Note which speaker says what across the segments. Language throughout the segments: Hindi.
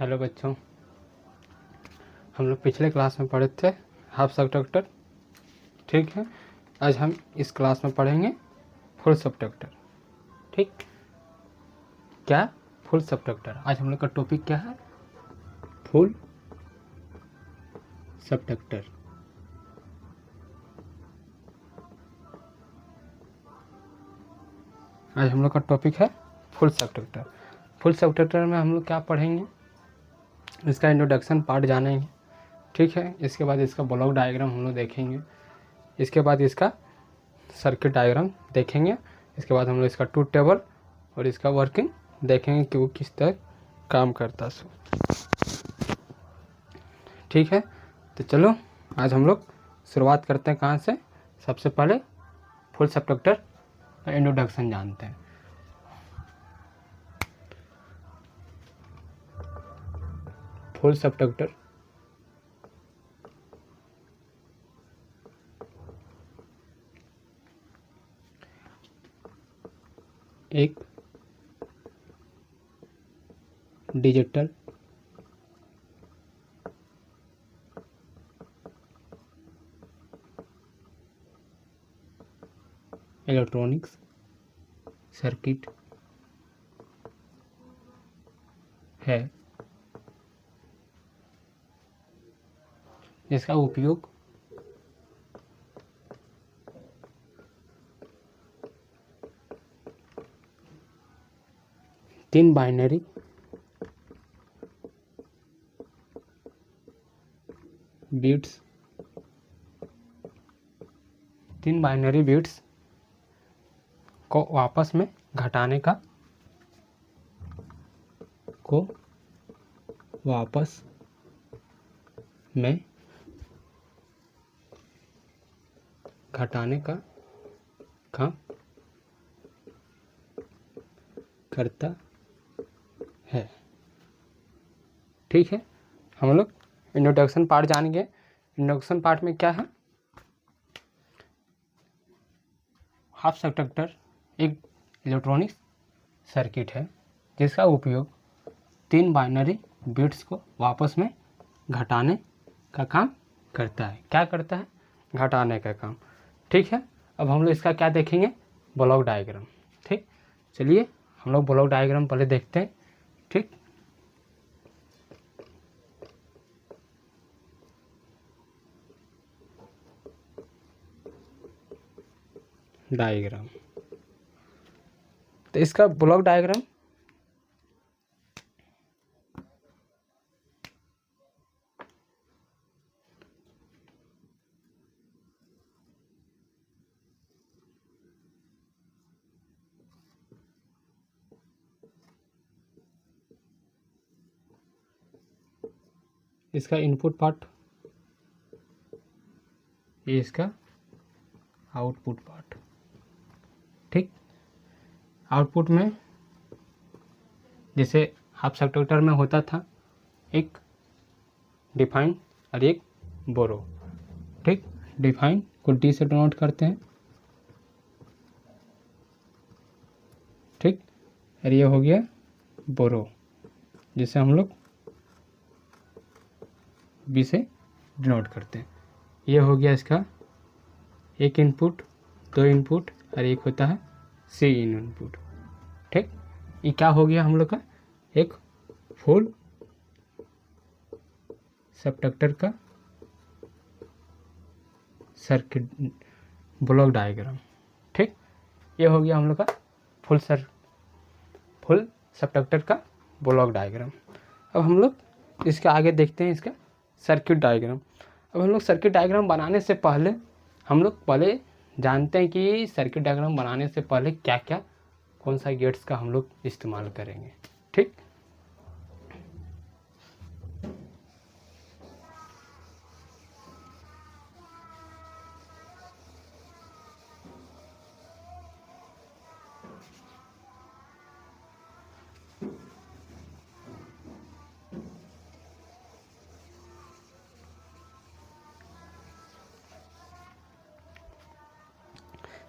Speaker 1: हेलो बच्चों, हम लोग पिछले क्लास में पढ़े थे हाफ सबट्रैक्टर। ठीक है, आज हम इस क्लास में पढ़ेंगे फुल सबट्रैक्टर। ठीक, क्या फुल सबट्रैक्टर। आज हम लोग का टॉपिक क्या है? Full subtractor. आज हम लोग का टॉपिक है फुल सबट्रैक्टर। फुल सबट्रैक्टर में हम लोग क्या पढ़ेंगे? इसका इंट्रोडक्शन पार्ट जानेंगे। ठीक है, इसके बाद इसका ब्लॉक डायग्राम हम लोग देखेंगे। इसके बाद इसका सर्किट डायग्राम देखेंगे। इसके बाद हम लोग इसका ट्रूथ टेबल और इसका वर्किंग देखेंगे कि वो किस तरह काम करता है। ठीक है, तो चलो आज हम लोग शुरुआत करते हैं कहाँ से। सबसे पहले फुल सबट्रैक्टर का इंट्रोडक्शन जानते हैं। फुल सबट्रैक्टर एक डिजिटल इलेक्ट्रॉनिक्स सर्किट है जिसका उपयोग तीन बाइनरी बिट्स को वापस में घटाने का काम करता है। ठीक है, हम लोग इंट्रोडक्शन पार्ट जानेंगे। इंट्रोडक्शन पार्ट में क्या है? हाफ सबट्रैक्टर एक इलेक्ट्रॉनिक्स सर्किट है जिसका उपयोग तीन बाइनरी बिट्स को वापस में घटाने का काम करता है। क्या करता है? घटाने का काम। ठीक है, अब हम लोग इसका क्या देखेंगे? Block diagram. ठीक, चलिए हम लोग ब्लॉक डायग्राम पहले देखते हैं। ठीक, डायग्राम, तो इसका ब्लॉक डायग्राम इसका इनपुट पार्ट, ये इसका आउटपुट पार्ट। ठीक, आउटपुट में जैसे हाफ सबट्रैक्टर में होता था एक डिफाइन और एक बोरो। ठीक, डिफाइन को डी से डिनोट करते हैं। ठीक, और ये हो गया बोरो जिसे हम लोग बी से डिनोट करते हैं। ये हो गया इसका एक इनपुट, दो इनपुट और एक होता है सी इन इनपुट। ठीक, ये क्या हो गया हम लोग का? एक फुल सबट्रैक्टर का सर्किट ब्लॉक डायग्राम। ठीक, ये हो गया हम लोग का फुल सबट्रैक्टर का ब्लॉक डायग्राम। अब हम लोग इसके आगे देखते हैं इसका सर्किट डायग्राम। अब हम लोग सर्किट डायग्राम बनाने से पहले हम लोग जानते हैं कि सर्किट डायग्राम बनाने से पहले क्या क्या कौन सा गेट्स का हम लोग इस्तेमाल करेंगे। ठीक,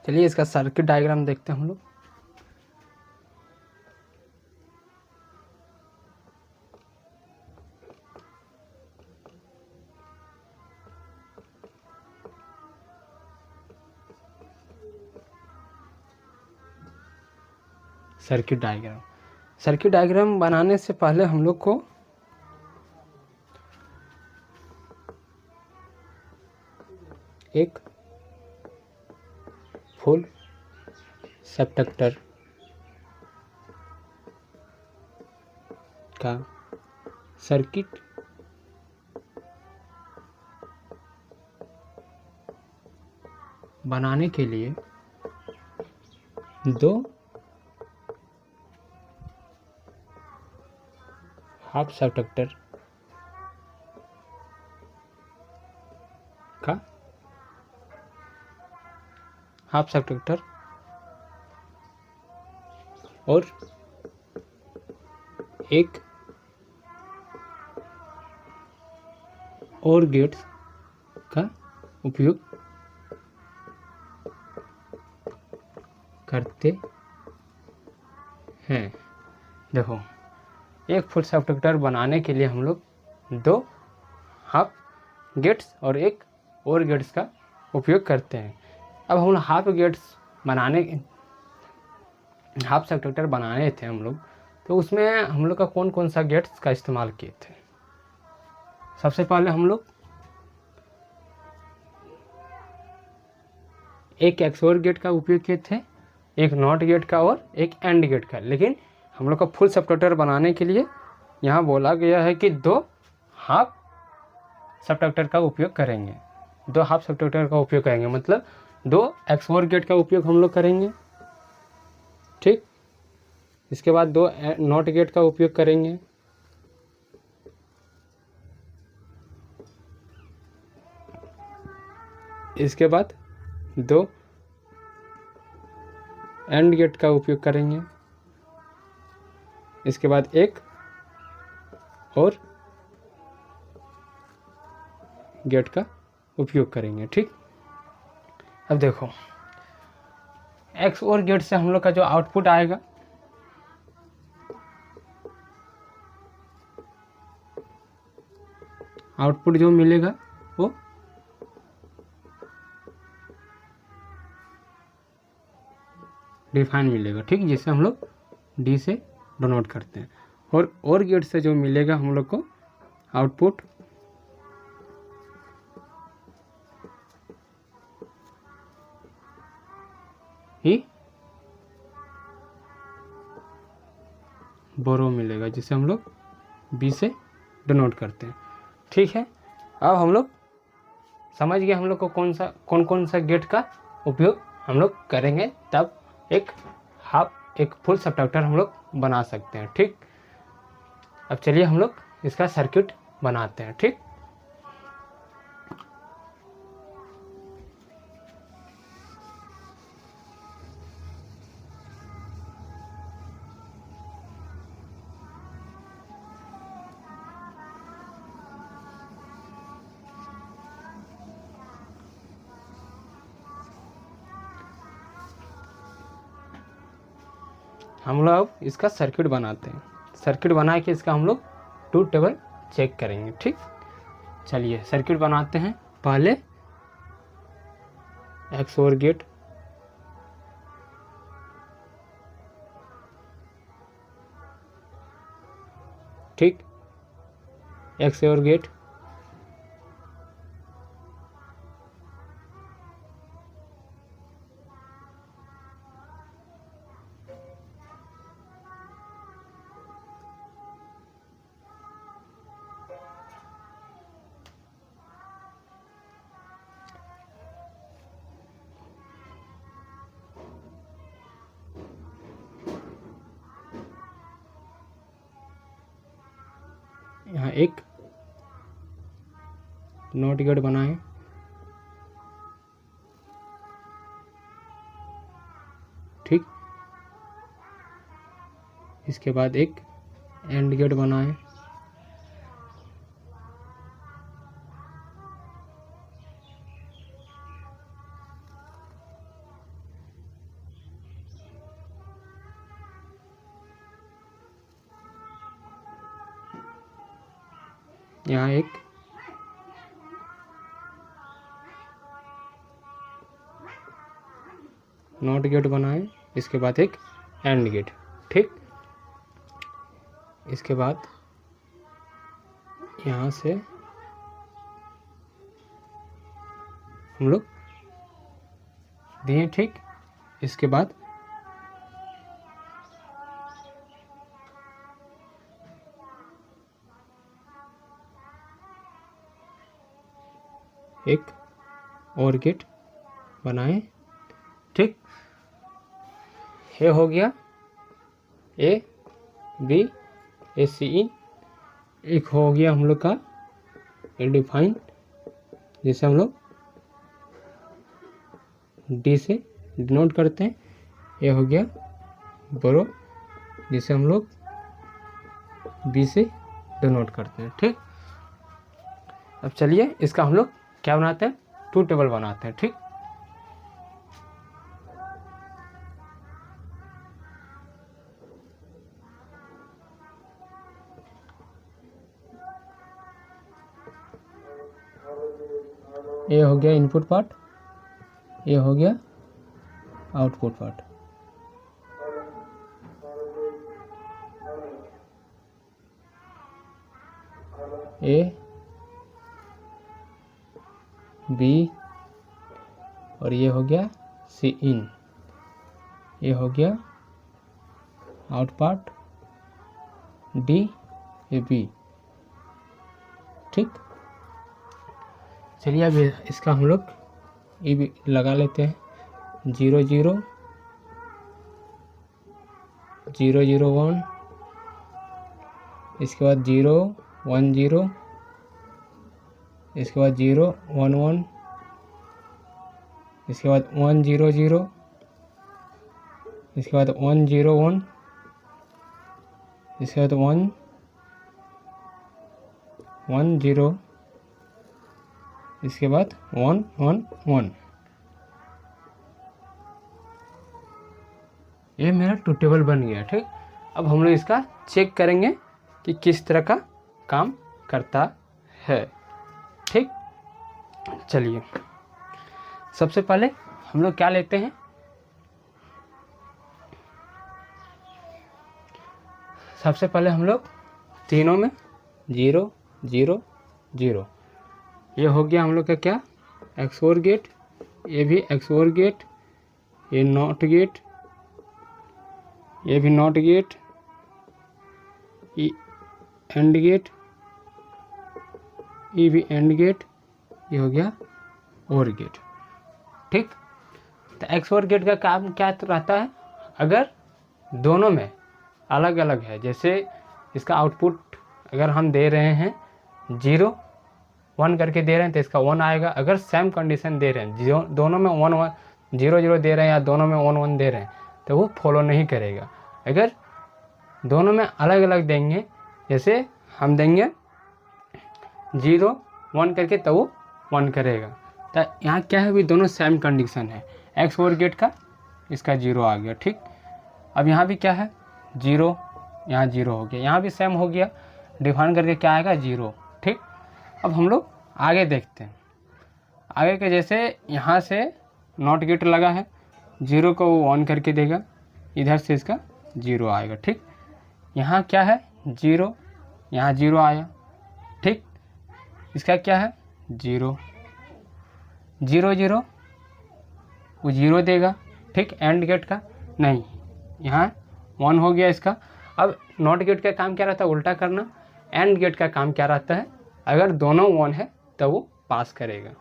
Speaker 1: चलिए इसका सर्किट डायग्राम देखते हैं हम लोग। Circuit diagram. सर्किट डायग्राम बनाने से पहले हम लोग को एक फुल सबट्रैक्टर का सर्किट बनाने के लिए दो हाफ सबट्रैक्टर का हाफ सबट्रैक्टर और एक और गेट्स का उपयोग करते हैं। देखो, एक फुल सबट्रैक्टर बनाने के लिए हम लोग दो हाफ गेट्स और एक और गेट्स का उपयोग करते हैं। अब हम हाफ गेट्स बनाने हाफ सबट्रैक्टर बनाने थे हम लोग, तो उसमें हम लोग का कौन कौन सा गेट्स का इस्तेमाल किए थे। सबसे पहले हम लोग एक एक्सओर गेट का उपयोग किए थे, एक नॉट गेट का और एक एंड गेट का। लेकिन हम लोग का फुल सबट्रैक्टर बनाने के लिए यहाँ बोला गया है कि दो हाफ सबट्रैक्टर का उपयोग करेंगे। दो हाफ सबट्रैक्टर का उपयोग करेंगे मतलब दो एक्सओर गेट का उपयोग हम लोग करेंगे, ठीक। इसके बाद दो नॉट गेट का उपयोग करेंगे, इसके बाद दो एंड गेट का उपयोग करेंगे, इसके बाद एक और गेट का उपयोग करेंगे, ठीक। अब देखो, एक्स और गेट से हम लोग का जो आउटपुट आएगा आउटपुट जो मिलेगा वो डिफाइन मिलेगा, ठीक, जिसे हम लोग डी से डिनोट करते हैं। और गेट से जो मिलेगा हम लोग को आउटपुट ही बोरो मिलेगा, जिसे हम लोग बी से डिनोट करते हैं, ठीक है। अब हम लोग समझ गए हम लोग को कौन कौन सा गेट का उपयोग हम लोग करेंगे, तब एक फुल सबट्रैक्टर हम लोग बना सकते हैं, ठीक। अब चलिए हम लोग इसका सर्किट बनाते हैं, ठीक। हम लोग अब इसका सर्किट बनाते हैं। सर्किट बना के इसका हम लोग ट्रूथ टेबल चेक करेंगे, ठीक। चलिए सर्किट बनाते हैं। पहले एक्सओर गेट, ठीक, एक्सओर गेट, यहाँ एक नॉट गेट बनाएं, ठीक। इसके बाद एक एंड गेट बनाएं, यहाँ एक नॉट गेट बनाएं, इसके बाद एक एंड गेट, ठीक। इसके बाद यहाँ से हम लोग दिए, ठीक। इसके बाद एक और गेट बनाएं, ठीक। ये हो गया ए बी ए सी इन। एक हो गया हम लोग का ए डिफाइन, जिसे हम लोग डी से डिनोट करते हैं। ये हो गया बोरो, जिसे हम लोग बी से डिनोट करते हैं, ठीक। अब चलिए इसका हम लोग क्या बनाते हैं, ट्रूथ टेबल बनाते हैं, ठीक। ये हो गया इनपुट पार्ट, ये हो गया आउटपुट पार्ट। ए बी और ये हो गया सी इन। ये हो गया out part D A B, ठीक। चलिए अब इसका हम लोग ये भी लगा लेते हैं। 0 0 0 0 1, इसके बाद 0 1 0, इसके बाद 0 1 1, इसके बाद 1 0 0, इसके बाद 1 0 1, इसके बाद 1 1 0, इसके बाद 1 1 1। ये मेरा ट्रूथ टेबल बन गया, ठीक। अब हम लोग इसका चेक करेंगे कि किस तरह का काम करता है, ठीक। चलिए सबसे पहले हम लोग क्या लेते हैं, सबसे पहले हम लोग तीनों में 0 0 0। ये हो गया हम लोग का क्या, एक्सओर गेट। ये भी एक्सओर गेट, ये नॉट गेट, ये भी नॉट गेट, ये एंड गेट, ये भी एंड गेट, ये हो गया और गेट, ठीक। तो एक्सओर गेट का काम क्या रहता है, अगर दोनों में अलग अलग है, जैसे इसका आउटपुट अगर हम दे रहे हैं 0 1 करके दे रहे हैं तो इसका 1 आएगा। अगर सेम कंडीशन दे रहे हैं, दोनों में 1 1 0 0 दे रहे हैं या दोनों में 1 1 दे रहे हैं तो वो फॉलो नहीं करेगा। अगर दोनों में अलग अलग देंगे, जैसे हम देंगे 0 1 करके तो वो 1 करेगा। तो यहाँ क्या है, भी दोनों सेम कंडीशन है। एक्स और गेट का इसका 0 आ गया, ठीक। अब यहाँ भी क्या है 0, यहाँ 0 हो गया, यहाँ भी सेम हो गया। डिफाइन करके क्या आएगा 0, ठीक। अब हम लोग आगे देखते हैं। आगे के जैसे यहाँ से नॉट गेट लगा है, 0 को वो 1 करके देगा, इधर से इसका 0 आएगा, ठीक। यहाँ क्या है 0, यहाँ 0 आया, ठीक। इसका क्या है 0 0 0, वो 0 देगा, ठीक। एंड गेट का नहीं, यहाँ 1 हो गया इसका। अब नॉट गेट का काम क्या रहता है, उल्टा करना। एंड गेट का काम क्या रहता है, अगर दोनों 1 है तो वो पास करेगा,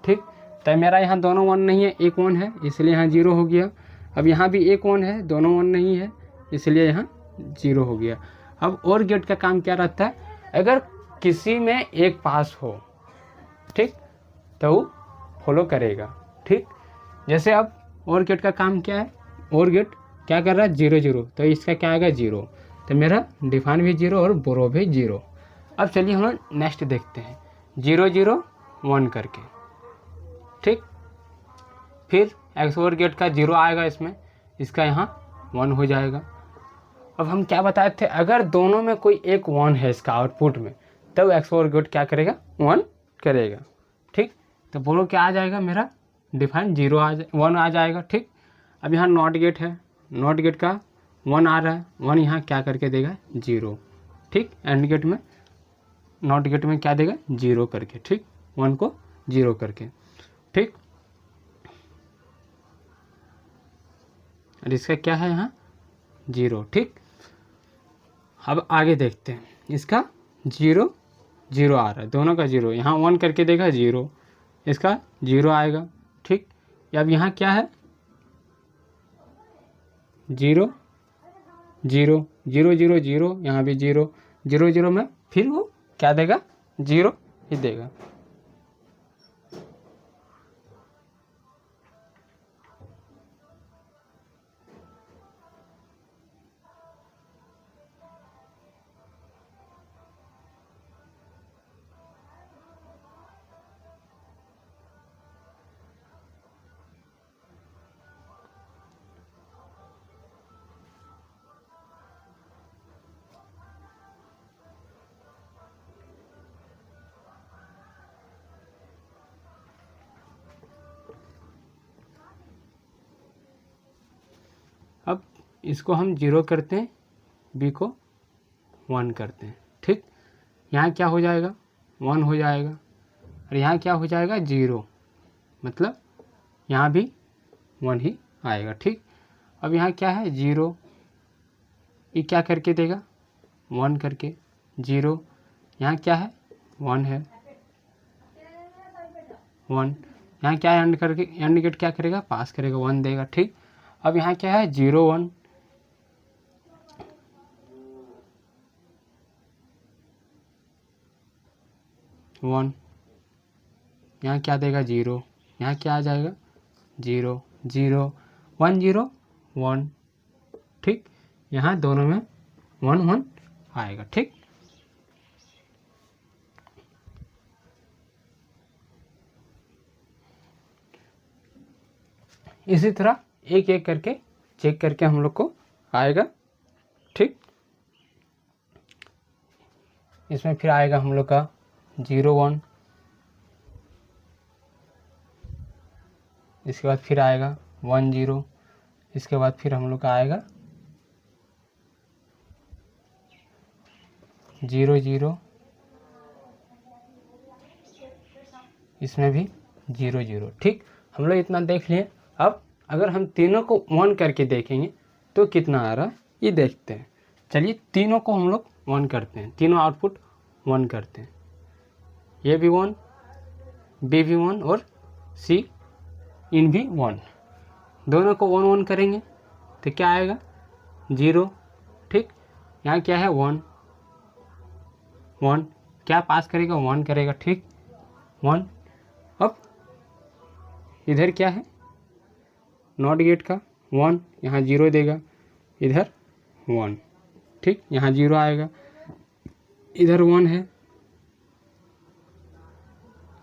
Speaker 1: ठीक। तो मेरा यहाँ दोनों 1 नहीं है, एक 1 है, इसलिए यहाँ 0 हो गया। अब यहाँ भी एक 1 है, दोनों 1 नहीं है, इसलिए यहाँ 0 हो गया। अब और गेट का काम क्या रहता है, अगर किसी में एक पास हो, ठीक, तो वो फॉलो करेगा, ठीक। जैसे अब और गेट का काम क्या है, और गेट क्या कर रहा है 0 0, तो इसका क्या आएगा 0, तो मेरा डिफाइन भी 0 और बोरो भी 0। अब चलिए हम लोग नेक्स्ट देखते हैं, 0 0 1 करके, ठीक। फिर एक्स और गेट का 0 आएगा इसमें, इसका यहाँ 1 हो जाएगा। अब हम क्या बताए थे, अगर दोनों में कोई एक 1 है इसका आउटपुट में, तब एक्स और गेट क्या करेगा 1 करेगा, ठीक। तो बोलो क्या आ जाएगा, मेरा डिफाइन 1 आ जाएगा, ठीक। अब यहाँ नॉट गेट है, नॉट गेट का 1 आ रहा है, 1 यहाँ क्या करके देगा 0, ठीक। एंड गेट में, नॉट गेट में क्या देगा 0 करके, ठीक, 1 को 0 करके, ठीक। और इसका क्या है यहाँ 0, ठीक। अब आगे देखते हैं, इसका 0 0 आ रहा है, दोनों का 0, यहाँ 1 करके देगा 0, इसका 0 आएगा, ठीक। अब यहाँ क्या है 0 0 0 0 0, यहाँ भी 0 0 0 में फिर वो क्या देगा 0 ही देगा। अब इसको हम 0 करते हैं, बी को 1 करते हैं, ठीक। यहाँ क्या हो जाएगा 1 हो जाएगा, और यहाँ क्या हो जाएगा 0, मतलब यहाँ भी 1 ही आएगा, ठीक। अब यहाँ क्या है 0, ये क्या करके देगा 1 करके 0, यहाँ क्या है 1 है 1, यहाँ क्या है एंड करके, एंड गेट क्या करेगा पास करेगा 1 देगा, ठीक। अब यहाँ क्या है 0 1, यहाँ क्या देगा 0, यहाँ क्या आ जाएगा 0 0 1 0 1, ठीक। यहाँ दोनों में 1 1 आएगा, ठीक। इसी तरह एक एक करके चेक करके हम लोग को आएगा, ठीक। इसमें फिर आएगा हम लोग का 0 1, इसके बाद फिर आएगा 1 0, इसके बाद फिर हम लोग का आएगा 0 0, इसमें भी 0 0, ठीक। हम लोग इतना देख लिए। अब अगर हम तीनों को 1 करके देखेंगे तो कितना आ रहा है ये देखते हैं। चलिए तीनों को हम लोग 1 करते हैं, तीनों आउटपुट 1 करते हैं, ये भी 1, बी भी 1 और सी इन भी 1, दोनों को 1 1 करेंगे तो क्या आएगा 0, ठीक। यहाँ क्या है 1 1, क्या पास करेगा 1 करेगा, ठीक 1। अब इधर क्या है नॉट गेट का 1, यहाँ 0 देगा, इधर 1, ठीक, यहाँ 0 आएगा, इधर 1 है,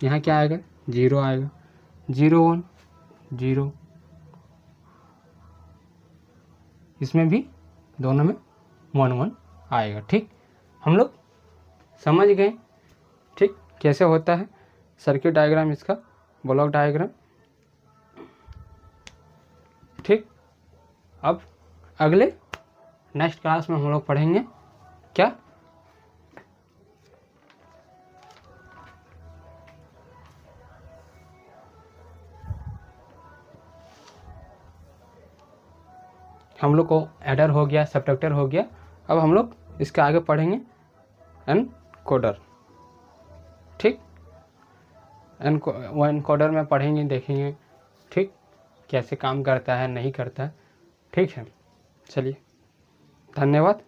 Speaker 1: यहाँ क्या आएगा 0 आएगा, 0 1 0, इसमें भी दोनों में 1 1 आएगा, ठीक। हम लोग समझ गए, ठीक, कैसे होता है सर्किट डायग्राम, इसका ब्लॉक डायग्राम, ठीक। अब अगले नेक्स्ट क्लास में हम लोग पढ़ेंगे क्या हम लोग को एडर हो गया, सब्ट्रैक्टर हो गया। अब हम लोग इसके आगे पढ़ेंगे एनकोडर, ठीक। एनकोडर में पढ़ेंगे, देखेंगे, ठीक, कैसे काम करता है नहीं करता है, ठीक है। चलिए धन्यवाद।